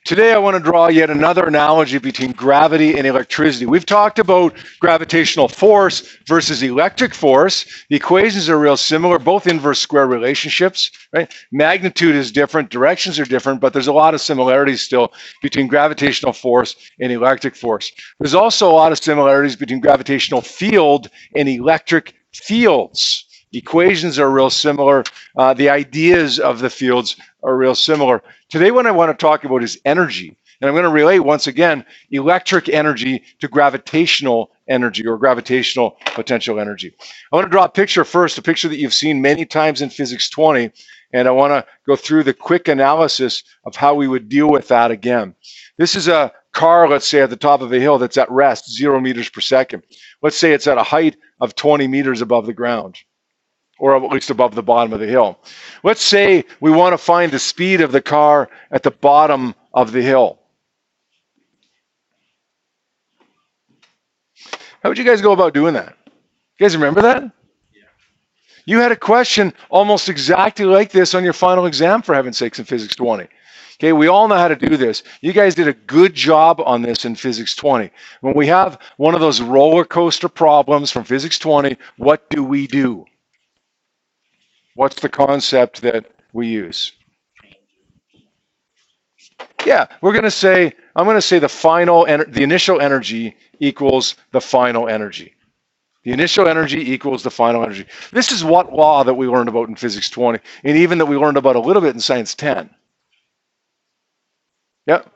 Today I want to draw yet another analogy between gravity and electricity. We've talked about gravitational force versus electric force. The equations are real similar, both inverse square relationships, right? Magnitude is different, directions are different, but there's a lot of similarities still between gravitational force and electric force. There's also a lot of similarities between gravitational field and electric fields. Equations are real similar. The ideas of the fields are real similar. Today, what I want to talk about is energy. And I'm going to relate, once again, electric energy to gravitational energy or gravitational potential energy. I want to draw a picture first, a picture that you've seen many times in Physics 20. And I want to go through the quick analysis of how we would deal with that again. This is a car, let's say, at the top of a hill that's at rest, 0 meters per second. Let's say it's at a height of 20 meters above the ground, or at least above the bottom of the hill. Let's say we want to find the speed of the car at the bottom of the hill. How would you guys go about doing that? You guys remember that? Yeah. You had a question almost exactly like this on your final exam, for heaven's sakes, in Physics 20. Okay, we all know how to do this. You guys did a good job on this in Physics 20. When we have one of those roller coaster problems from Physics 20, what do we do? What's the concept that we use? Yeah, I'm going to say the initial energy equals the final energy. The initial energy equals the final energy. This is what law that we learned about in Physics 20, and even that we learned about a little bit in Science 10. Yep.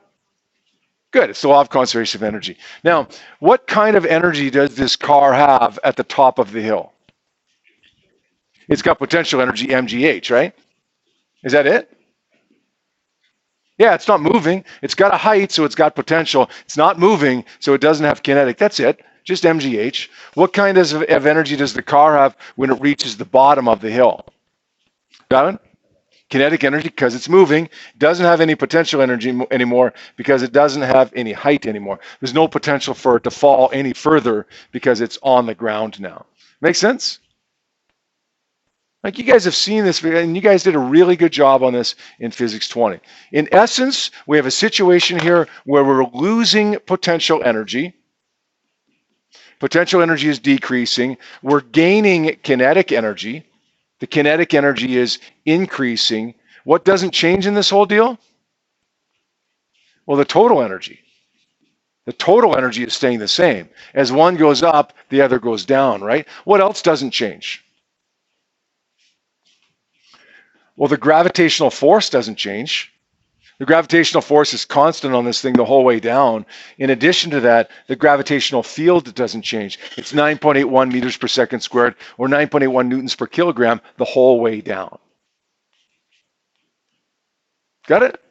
Good, it's the law of conservation of energy. Now, what kind of energy does this car have at the top of the hill? It's got potential energy, mgh, right? Is that it? Yeah, it's not moving. It's got a height, so it's got potential. It's not moving, so it doesn't have kinetic. That's it, just mgh. What kind of energy does the car have when it reaches the bottom of the hill? Got it? Kinetic energy because it's moving. It doesn't have any potential energy anymore because it doesn't have any height anymore. There's no potential for it to fall any further because it's on the ground now. Make sense? Like, you guys have seen this, and you guys did a really good job on this in Physics 20. In essence, we have a situation here where we're losing potential energy. Potential energy is decreasing. We're gaining kinetic energy. The kinetic energy is increasing. What doesn't change in this whole deal? Well, the total energy. The total energy is staying the same. As one goes up, the other goes down, right? What else doesn't change? Well, the gravitational force doesn't change. The gravitational force is constant on this thing the whole way down. In addition to that, the gravitational field doesn't change. It's 9.81 meters per second squared, or 9.81 newtons per kilogram the whole way down. Got it?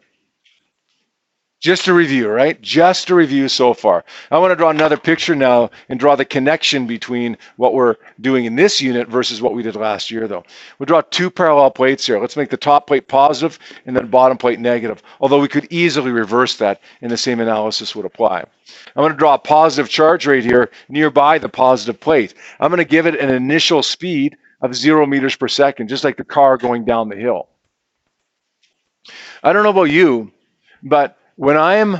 Just to review, right? Just to review so far. I want to draw another picture now and draw the connection between what we're doing in this unit versus what we did last year, though. We'll draw two parallel plates here. Let's make the top plate positive and then bottom plate negative, although we could easily reverse that and the same analysis would apply. I'm going to draw a positive charge right here nearby the positive plate. I'm going to give it an initial speed of 0 meters per second, just like the car going down the hill. I don't know about you, but when I'm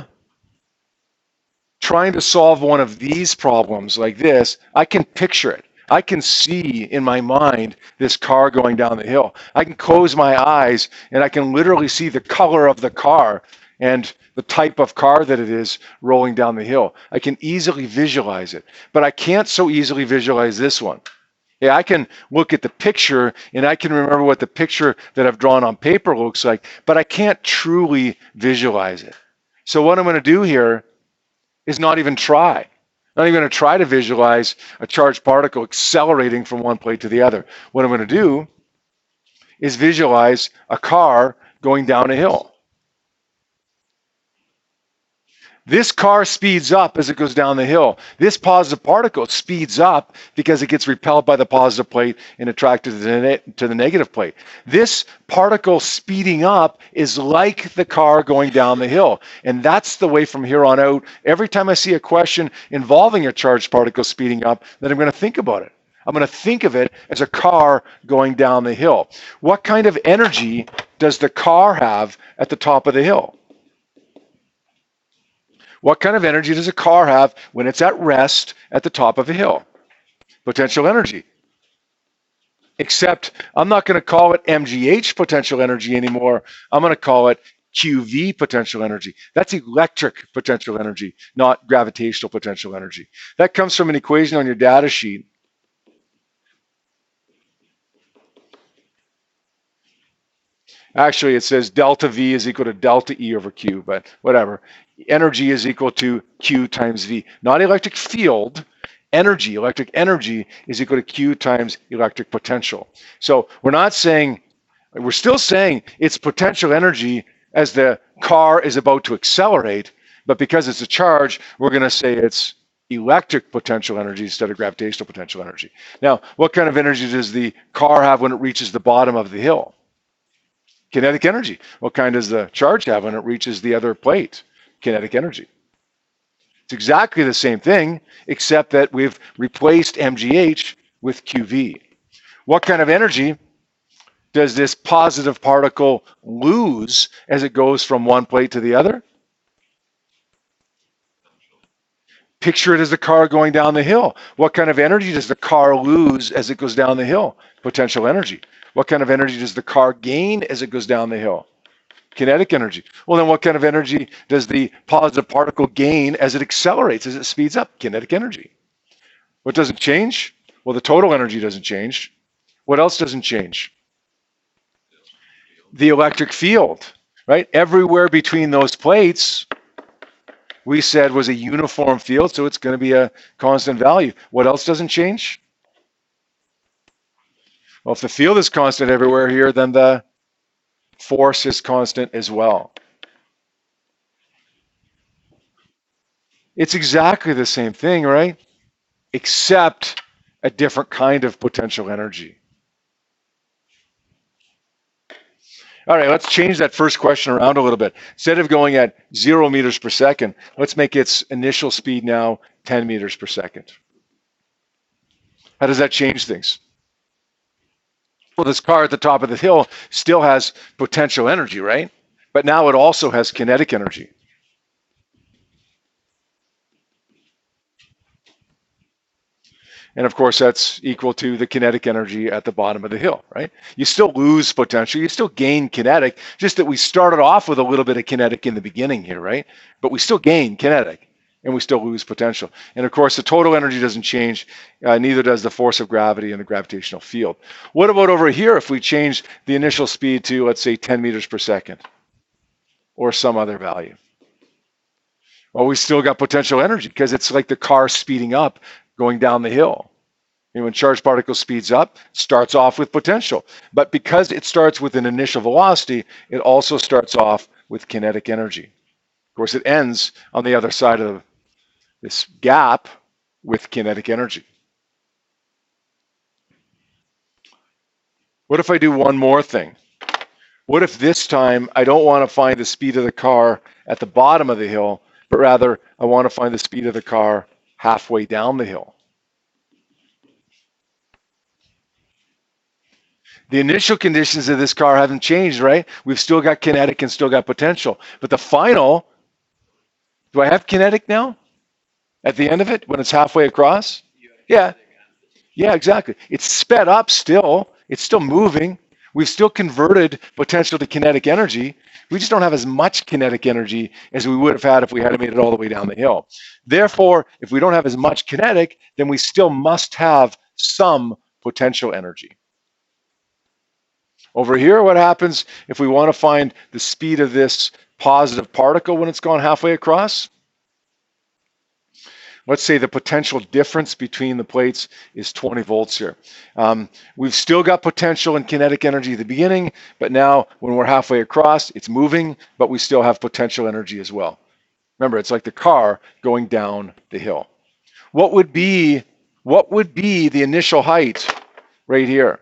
trying to solve one of these problems like this, I can picture it. I can see in my mind this car going down the hill. I can close my eyes and I can literally see the color of the car and the type of car that it is rolling down the hill. I can easily visualize it, but I can't so easily visualize this one. Yeah, I can look at the picture and I can remember what the picture that I've drawn on paper looks like, but I can't truly visualize it. So what I'm going to do here is not even try. Not even going to try to visualize a charged particle accelerating from one plate to the other. What I'm going to do is visualize a car going down a hill. This car speeds up as it goes down the hill. This positive particle speeds up because it gets repelled by the positive plate and attracted to the negative plate. This particle speeding up is like the car going down the hill. And that's the way from here on out, every time I see a question involving a charged particle speeding up, then I'm going to think about it. I'm going to think of it as a car going down the hill. What kind of energy does the car have at the top of the hill? What kind of energy does a car have when it's at rest at the top of a hill? Potential energy. Except I'm not going to call it MGH potential energy anymore. I'm going to call it QV potential energy. That's electric potential energy, not gravitational potential energy. That comes from an equation on your data sheet. Actually, it says delta V is equal to delta E over Q, but whatever. Energy is equal to Q times V. Not electric field, energy. Electric energy is equal to Q times electric potential. So we're still saying it's potential energy as the car is about to accelerate, but because it's a charge, we're going to say it's electric potential energy instead of gravitational potential energy. Now, what kind of energy does the car have when it reaches the bottom of the hill? Kinetic energy. What kind does the charge have when it reaches the other plate? Kinetic energy. It's exactly the same thing, except that we've replaced MGH with QV. What kind of energy does this positive particle lose as it goes from one plate to the other? Picture it as the car going down the hill. What kind of energy does the car lose as it goes down the hill? Potential energy. What kind of energy does the car gain as it goes down the hill? Kinetic energy. Well, then what kind of energy does the positive particle gain as it accelerates, as it speeds up? Kinetic energy. What doesn't change? Well, the total energy doesn't change. What else doesn't change? The electric field, right? Everywhere between those plates, we said was a uniform field, so it's going to be a constant value. What else doesn't change? Well, if the field is constant everywhere here, then the force is constant as well. It's exactly the same thing, right? Except a different kind of potential energy. All right, let's change that first question around a little bit. Instead of going at 0 meters per second, let's make its initial speed now 10 meters per second. How does that change things? Well, this car at the top of the hill still has potential energy, right? But now it also has kinetic energy. And of course, that's equal to the kinetic energy at the bottom of the hill, right? You still lose potential, you still gain kinetic, just that we started off with a little bit of kinetic in the beginning here, right? But we still gain kinetic and we still lose potential. And of course, the total energy doesn't change, neither does the force of gravity and the gravitational field. What about over here if we change the initial speed to, let's say, 10 meters per second or some other value? Well, we still got potential energy because it's like the car speeding up going down the hill. And when charged particle speeds up, it starts off with potential. But because it starts with an initial velocity, it also starts off with kinetic energy. Of course, it ends on the other side of this gap with kinetic energy. What if I do one more thing? What if this time I don't want to find the speed of the car at the bottom of the hill, but rather I want to find the speed of the car halfway down the hill? The initial conditions of this car haven't changed, right? We've still got kinetic and still got potential. But the final, do I have kinetic now? At the end of it, when it's halfway across? Yeah. Yeah, exactly. It's sped up still. It's still moving. We've still converted potential to kinetic energy. We just don't have as much kinetic energy as we would have had if we had made it all the way down the hill. Therefore, if we don't have as much kinetic, then we still must have some potential energy. Over here, what happens if we want to find the speed of this positive particle when it's gone halfway across? Let's say the potential difference between the plates is 20 volts here. We've still got potential and kinetic energy at the beginning, but now when we're halfway across, it's moving, but we still have potential energy as well. Remember, it's like the car going down the hill. What would be the initial height right here?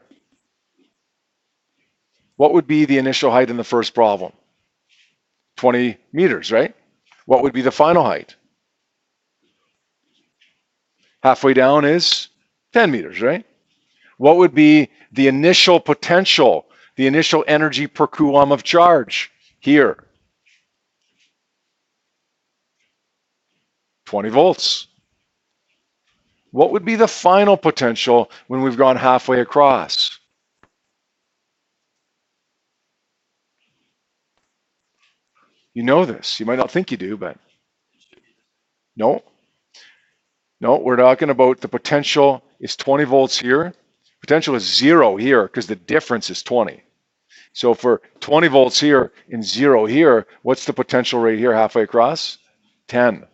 What would be the initial height in the first problem? 20 meters, right? What would be the final height? Halfway down is 10 meters, right? What would be the initial potential, the initial energy per coulomb of charge here? 20 volts. What would be the final potential when we've gone halfway across? You know this. You might not think you do, but no. No, we're talking about the potential is 20 volts here. Potential is 0 here because the difference is 20. So for 20 volts here and 0 here, what's the potential right here halfway across? 10.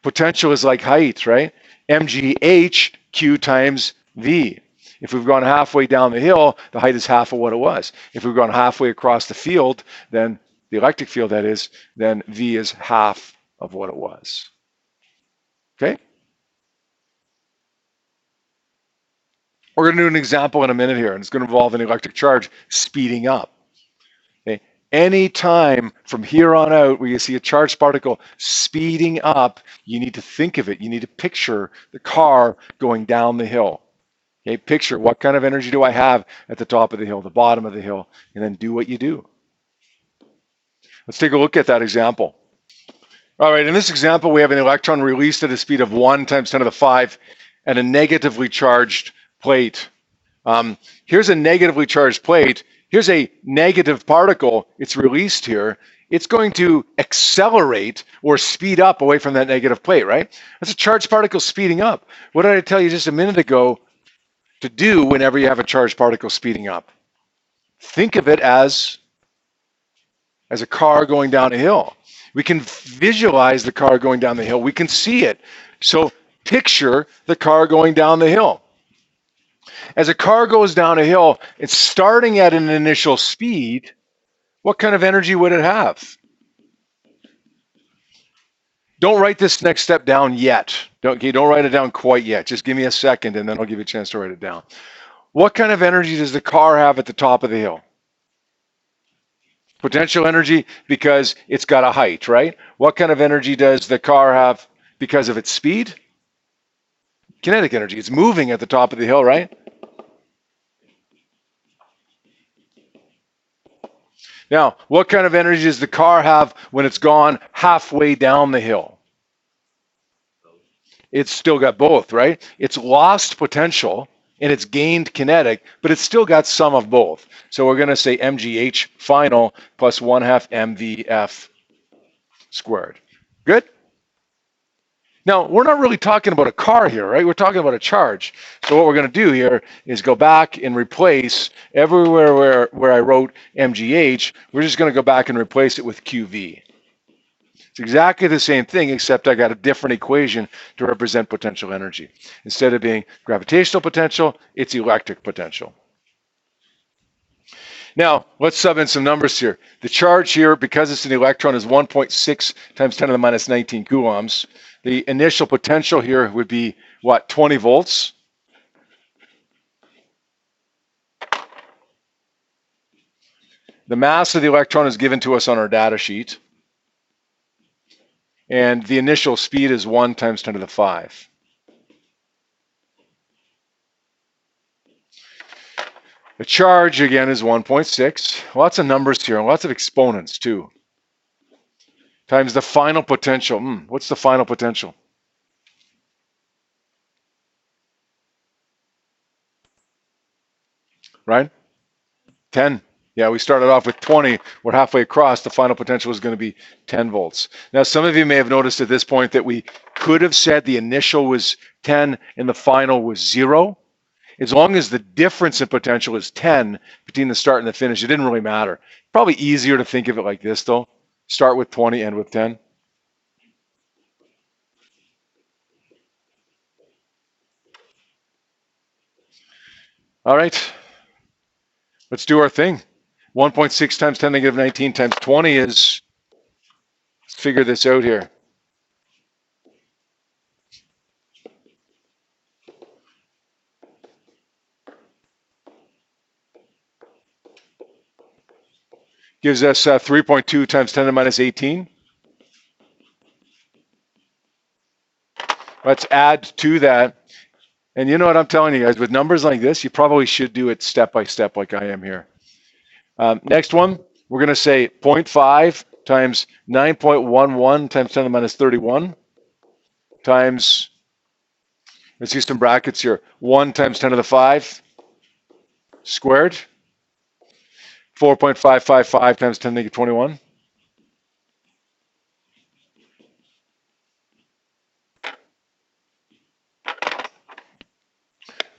Potential is like height, right? mgh q times v. If we've gone halfway down the hill, the height is half of what it was. If we've gone halfway across the field, then the electric field, that is, then v is half of what it was. Okay? We're going to do an example in a minute here, and it's going to involve an electric charge speeding up. Okay? Any time from here on out where you see a charged particle speeding up, you need to think of it. You need to picture the car going down the hill. Okay? Picture what kind of energy do I have at the top of the hill, the bottom of the hill, and then do what you do. Let's take a look at that example. All right, in this example, we have an electron released at a speed of 1 times 10 to the 5 and a negatively charged plate. Here's a negatively charged plate. Here's a negative particle. It's released here. It's going to accelerate or speed up away from that negative plate, right? That's a charged particle speeding up. What did I tell you just a minute ago to do whenever you have a charged particle speeding up? Think of it as a car going down a hill. We can visualize the car going down the hill. We can see it. So picture the car going down the hill. As a car goes down a hill, it's starting at an initial speed. What kind of energy would it have? Don't write this next step down yet. Don't write it down quite yet. Just give me a second and then I'll give you a chance to write it down. What kind of energy does the car have at the top of the hill? Potential energy because it's got a height, right? What kind of energy does the car have because of its speed? Kinetic energy. It's moving at the top of the hill, right? Now, what kind of energy does the car have when it's gone halfway down the hill? It's still got both, right? It's lost potential and it's gained kinetic, but it's still got some of both. So we're going to say mgh final plus 1/2 mvf squared. Good? Now, we're not really talking about a car here, right? We're talking about a charge. So what we're going to do here is go back and replace everywhere where I wrote mgh, we're just going to go back and replace it with qv. It's exactly the same thing, except I got a different equation to represent potential energy. Instead of being gravitational potential, it's electric potential. Now, let's sub in some numbers here. The charge here, because it's an electron, is 1.6 times 10 to the minus 19 coulombs. The initial potential here would be, what, 20 volts? The mass of the electron is given to us on our data sheet. And the initial speed is 1 times 10 to the 5. The charge, again, is 1.6. Lots of numbers here, lots of exponents, too. Times the final potential. What's the final potential? Right? 10. Yeah, we started off with 20. We're halfway across. The final potential is going to be 10 volts. Now, some of you may have noticed at this point that we could have said the initial was 10 and the final was 0. As long as the difference in potential is 10 between the start and the finish, it didn't really matter. Probably easier to think of it like this, though. Start with 20, end with 10. All right. Let's do our thing. 1.6 times 10 to the negative 19 times 20 is, let's figure this out here. Gives us 3.2 times 10 to the minus 18. Let's add to that. And you know what I'm telling you guys, with numbers like this, you probably should do it step by step like I am here. Next one, we're going to say 0.5 times 9.11 times 10 to the minus 31 times, let's use some brackets here, 1 times 10 to the 5 squared, 4.555 times 10 to the negative 21.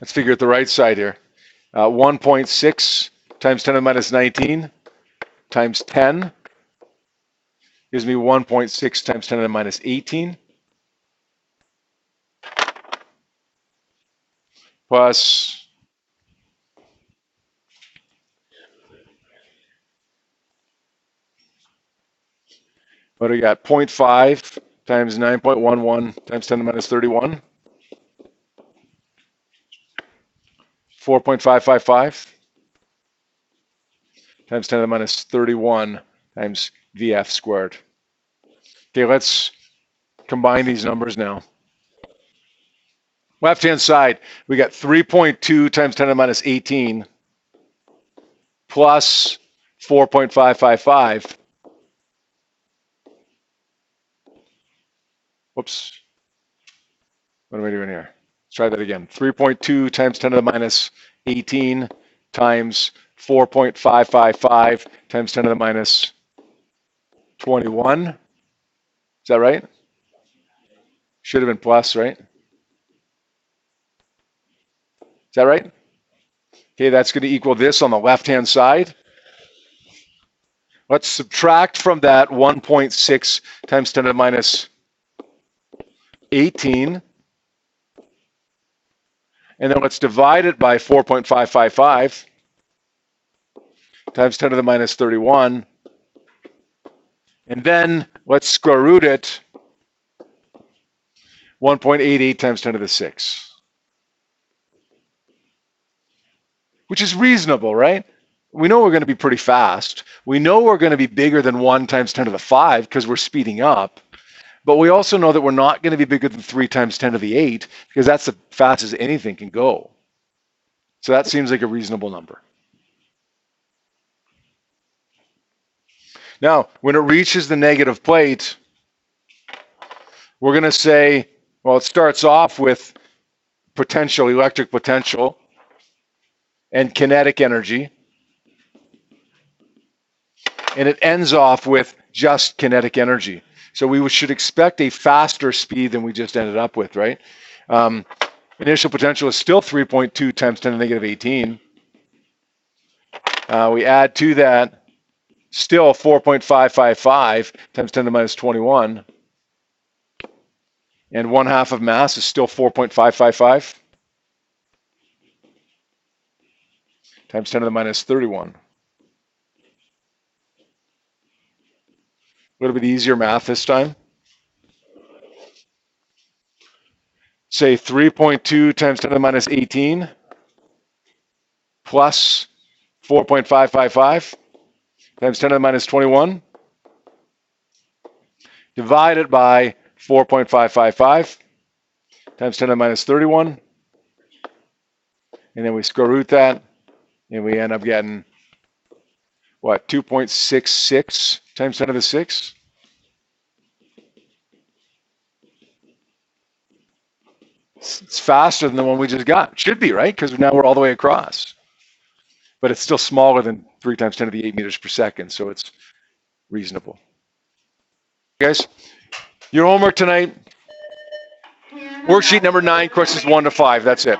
Let's figure out the right side here. 1.6 times 10 to the minus 19 times 10 gives me 1.6 times 10 to the minus 18 plus what do we got? 0.5 times 9.11 times 10 to the minus 31. 4.555 times 10 to the minus 31 times VF squared. Okay, let's combine these numbers now. Left-hand side, we got 3.2 times 10 to the minus 18 plus 4.555. Whoops. What am I doing here? Let's try that again. 3.2 times 10 to the minus 18 times 4.555 times 10 to the minus 21. Is that right? Should have been plus, right? Is that right? Okay, that's going to equal this on the left-hand side. Let's subtract from that 1.6 times 10 to the minus 18. And then let's divide it by 4.555 times 10 to the minus 31. And then let's square root it, 1.88 times 10 to the 6. Which is reasonable, right? We know we're going to be pretty fast. We know we're going to be bigger than 1 times 10 to the 5 because we're speeding up. But we also know that we're not going to be bigger than 3 times 10 to the 8 because that's the fastest anything can go. So that seems like a reasonable number. Now, when it reaches the negative plate, we're going to say, well, it starts off with potential, electric potential, and kinetic energy. And it ends off with just kinetic energy. So we should expect a faster speed than we just ended up with, right? Initial potential is still 3.2 times 10 to the negative 18. We add to that still 4.555 times 10 to the minus 21. And 1/2 of mass is still 4.555 times 10 to the minus 31. A little bit easier math this time. Say 3.2 times 10 to the minus 18 plus 4.555 times 10 to the minus 21 divided by 4.555 times 10 to the minus 31. And then we square root that, and we end up getting, what, 2.66 times 10 to the 6? It's faster than the one we just got. Should be, right? Because now we're all the way across. But it's still smaller than 3 times 10 to the 8 meters per second, so it's reasonable. Guys, your homework tonight, worksheet number 9, questions 1 to 5. That's it.